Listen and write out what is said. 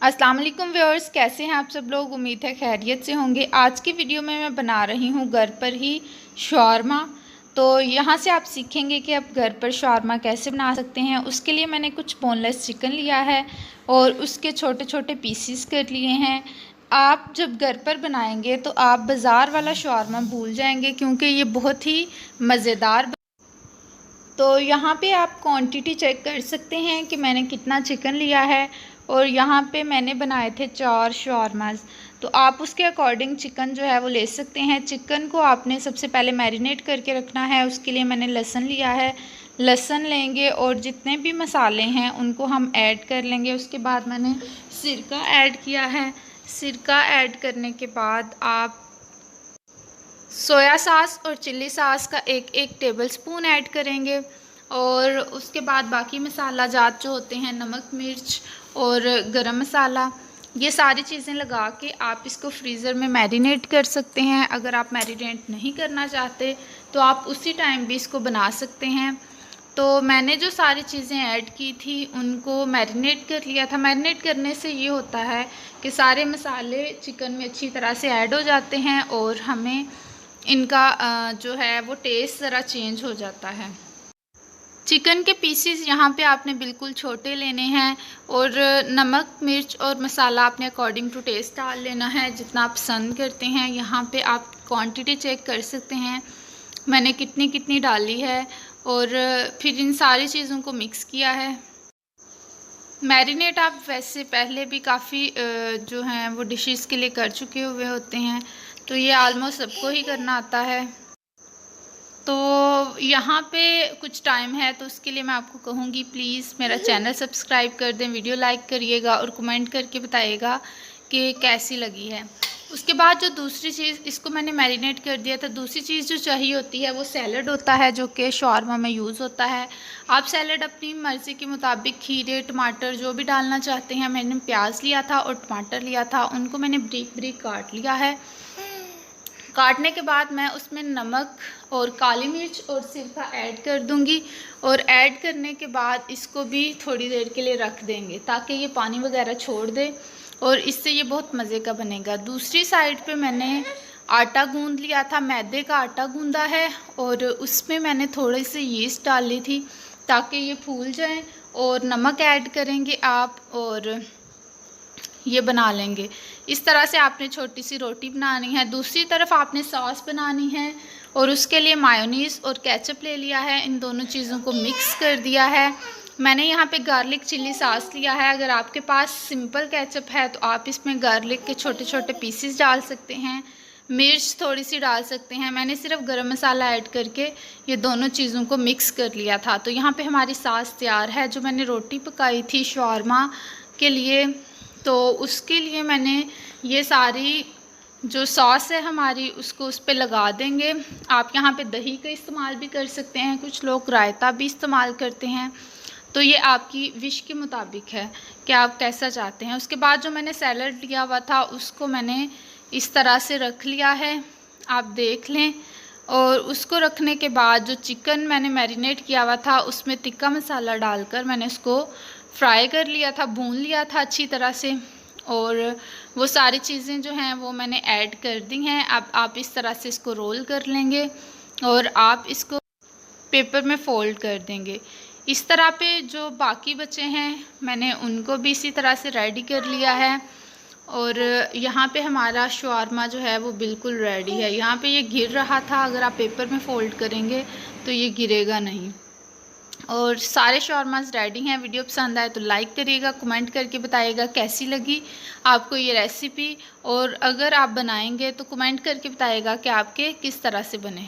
अस्सलाम वालेकुम व्यूअर्स, कैसे हैं आप सब लोग। उम्मीद है खैरियत से होंगे। आज की वीडियो में मैं बना रही हूँ घर पर ही शवारमा। तो यहाँ से आप सीखेंगे कि आप घर पर शवारमा कैसे बना सकते हैं। उसके लिए मैंने कुछ बोनलेस चिकन लिया है और उसके छोटे छोटे पीसीस कर लिए हैं। आप जब घर पर बनाएंगे तो आप बाज़ार वाला शवारमा भूल जाएंगे, क्योंकि ये बहुत ही मज़ेदार। तो यहाँ पे आप क्वांटिटी चेक कर सकते हैं कि मैंने कितना चिकन लिया है, और यहाँ पे मैंने बनाए थे 4 शवारमाज। तो आप उसके अकॉर्डिंग चिकन जो है वो ले सकते हैं। चिकन को आपने सबसे पहले मैरिनेट करके रखना है। उसके लिए मैंने लहसुन लिया है, लहसुन लेंगे और जितने भी मसाले हैं उनको हम ऐड कर लेंगे। उसके बाद मैंने सिरका ऐड किया है। सिरका ऐड करने के बाद आप सोया सॉस और चिल्ली सॉस का एक टेबल स्पून ऐड करेंगे। और उसके बाद बाकी मसाला जात जो होते हैं, नमक, मिर्च और गरम मसाला, ये सारी चीज़ें लगा के आप इसको फ्रीज़र में मैरिनेट कर सकते हैं। अगर आप मैरिनेट नहीं करना चाहते तो आप उसी टाइम भी इसको बना सकते हैं। तो मैंने जो सारी चीज़ें ऐड की थी उनको मैरिनेट कर लिया था। मैरिनेट करने से ये होता है कि सारे मसाले चिकन में अच्छी तरह से ऐड हो जाते हैं और हमें इनका जो है वो टेस्ट ज़रा चेंज हो जाता है। चिकन के पीसीस यहाँ पे आपने बिल्कुल छोटे लेने हैं और नमक, मिर्च और मसाला आपने अकॉर्डिंग टू टेस्ट डाल लेना है, जितना आप पसंद करते हैं। यहाँ पे आप क्वांटिटी चेक कर सकते हैं मैंने कितनी कितनी डाली है, और फिर इन सारी चीज़ों को मिक्स किया है। मैरिनेट आप वैसे पहले भी काफ़ी जो हैं वो डिशेस के लिए कर चुके हुए होते हैं, तो ये आलमोस्ट सबको ही करना आता है। तो यहाँ पे कुछ टाइम है, तो उसके लिए मैं आपको कहूँगी प्लीज़ मेरा चैनल सब्सक्राइब कर दें, वीडियो लाइक करिएगा और कमेंट करके बताइएगा कि कैसी लगी है। उसके बाद जो दूसरी चीज़, इसको मैंने मैरिनेट कर दिया था। दूसरी चीज़ जो चाहिए होती है वो सैलड होता है, जो कि शवारमा में यूज़ होता है। आप सैलड अपनी मर्ज़ी के मुताबिक खीरे, टमाटर जो भी डालना चाहते हैं। मैंने प्याज लिया था और टमाटर लिया था, उनको मैंने ब्रीक ब्रीक काट लिया है। काटने के बाद मैं उसमें नमक और काली मिर्च और सिरका ऐड कर दूंगी, और ऐड करने के बाद इसको भी थोड़ी देर के लिए रख देंगे ताकि ये पानी वगैरह छोड़ दे, और इससे ये बहुत मज़े का बनेगा। दूसरी साइड पे मैंने आटा गूंद लिया था, मैदे का आटा गूंदा है, और उसमें मैंने थोड़ी सी यीस्ट डाली थी ताकि ये फूल जाए। और नमक ऐड करेंगे आप और ये बना लेंगे। इस तरह से आपने छोटी सी रोटी बनानी है। दूसरी तरफ आपने सॉस बनानी है, और उसके लिए मायोनीज़ और केचप ले लिया है। इन दोनों चीज़ों को मिक्स कर दिया है। मैंने यहाँ पे गार्लिक चिल्ली सॉस लिया है। अगर आपके पास सिंपल केचप है तो आप इसमें गार्लिक के छोटे छोटे पीसेस डाल सकते हैं, मिर्च थोड़ी सी डाल सकते हैं। मैंने सिर्फ गरम मसाला ऐड करके ये दोनों चीज़ों को मिक्स कर लिया था। तो यहाँ पे हमारी सॉस तैयार है। जो मैंने रोटी पकाई थी शवारमा के लिए, तो उसके लिए मैंने ये सारी जो सॉस है हमारी उसको उस पर लगा देंगे। आप यहाँ पे दही का इस्तेमाल भी कर सकते हैं, कुछ लोग रायता भी इस्तेमाल करते हैं। तो ये आपकी विश के मुताबिक है कि आप कैसा चाहते हैं। उसके बाद जो मैंने सैलड लिया हुआ था उसको मैंने इस तरह से रख लिया है, आप देख लें। और उसको रखने के बाद जो चिकन मैंने मैरिनेट किया हुआ था उसमें तिक्का मसाला डालकर मैंने उसको फ्राई कर लिया था, भून लिया था अच्छी तरह से। और वो सारी चीज़ें जो हैं वो मैंने ऐड कर दी हैं। अब आप इस तरह से इसको रोल कर लेंगे और आप इसको पेपर में फ़ोल्ड कर देंगे। इस तरह पे जो बाकी बचे हैं मैंने उनको भी इसी तरह से रेडी कर लिया है। और यहाँ पे हमारा शवारमा जो है वो बिल्कुल रेडी है। यहाँ पे ये गिर रहा था, अगर आप पेपर में फ़ोल्ड करेंगे तो ये गिरेगा नहीं। और सारे शवारमास रेडी हैं। वीडियो पसंद आए तो लाइक करिएगा, कमेंट करके बताइएगा कैसी लगी आपको ये रेसिपी, और अगर आप बनाएंगे तो कमेंट करके बताइएगा कि आपके किस तरह से बने।